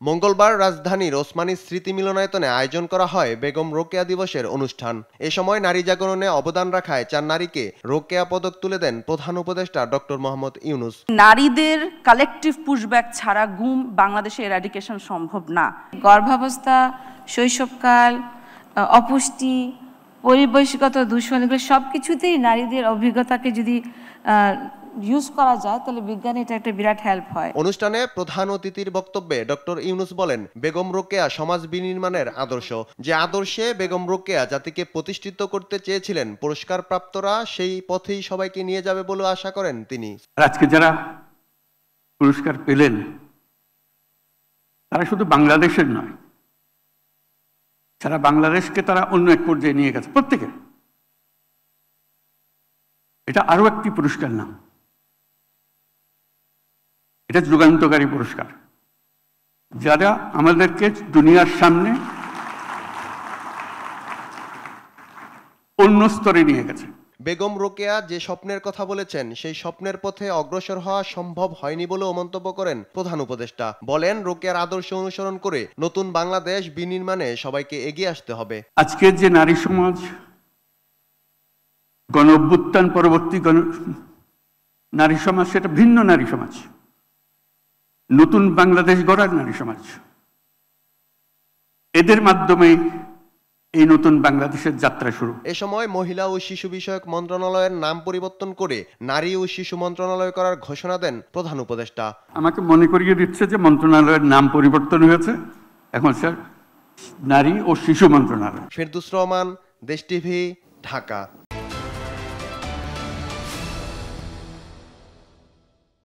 মঙ্গলবার রাজধানীর ওসমানী স্মৃতি মিলনায়তনে আয়োজন করা হয় বেগম রোকেয়া দিবসের অনুষ্ঠান। এ সময় নারী জাগরণে অবদান রাখায় 4 নারীকে রোকেয়া পদক তুলে দেন প্রধান উপদেষ্টা ডক্টর মোহাম্মদ ইউনূস। নারীদের কালেকটিভ পুশব্যাক ছাড়া গুম বাংলাদেশে এরাডিকেশন সম্ভব না। গর্ভাবস্থা, শৈশবকাল, অপুষ্টি, পরিবেশগত দূষণ, এগুলো সব কিছুতেই নারীদের অভিজ্ঞতাকে যদি ইউজ করা যায় তাহলে বিজ্ঞানে এটা একটা বিরাট হেল্প হয়। অনুষ্ঠানে প্রধান অতিথির বক্তব্যে ডক্টর ইউনূস বলেন, বেগম রোকেয়া সমাজ বিনির্মাণের আদর্শ। যে আদর্শে বেগম রোকেয়া জাতিকে প্রতিষ্ঠিত করতে চেয়েছিলেন, পুরস্কার প্রাপ্তরা সেই পথেই সবাইকে নিয়ে যাবে বলে আশা করেন তিনি। আজকে যারা পুরস্কার পেলেন তারা শুধু বাংলাদেশের নয়, সারা বাংলাদেশকে তারা অন্য এক পর্যায়ে নিয়ে গেছে প্রত্যেকে। এটা আরো একটি পুরস্কার নাম, এটা যুগান্তকারী পুরস্কার, যারা আমাদেরকে দুনিয়ার সামনে অন্য স্তরে নিয়ে গেছে। বেগম রোকেয়া যে স্বপ্নের কথা বলেছেন, সেই স্বপ্নের পথে অগ্রসর হওয়া সম্ভব হয়নি বলেও মন্তব্য করেন প্রধান উপদেষ্টা। বলেন, রোকেয়ার আদর্শ অনুসরণ করে নতুন বাংলাদেশ বিনির্মাণে সবাইকে এগিয়ে আসতে হবে। আজকের যে নারী সমাজ, গণ অভ্যুত্থান পরবর্তী নারী সমাজ, সেটা ভিন্ন নারী সমাজ, নতুন বাংলাদেশ গড়ার নারী সমাজ। এদের মাধ্যমে এই নতুন বাংলাদেশের যাত্রা শুরু। এ সময় মহিলা ও শিশু বিষয়ক মন্ত্রণালয়ের নাম পরিবর্তন করে নারী ও শিশু মন্ত্রণালয় করার ঘোষণা দেন প্রধান উপদেষ্টা। আমাকে মনে করিয়ে দিচ্ছে যে মন্ত্রণালয়ের নাম পরিবর্তন হয়েছে, এখন স্যার নারী ও শিশু মন্ত্রণালয়। ফেরদৌস রহমান, দেশ টিভি, ঢাকা।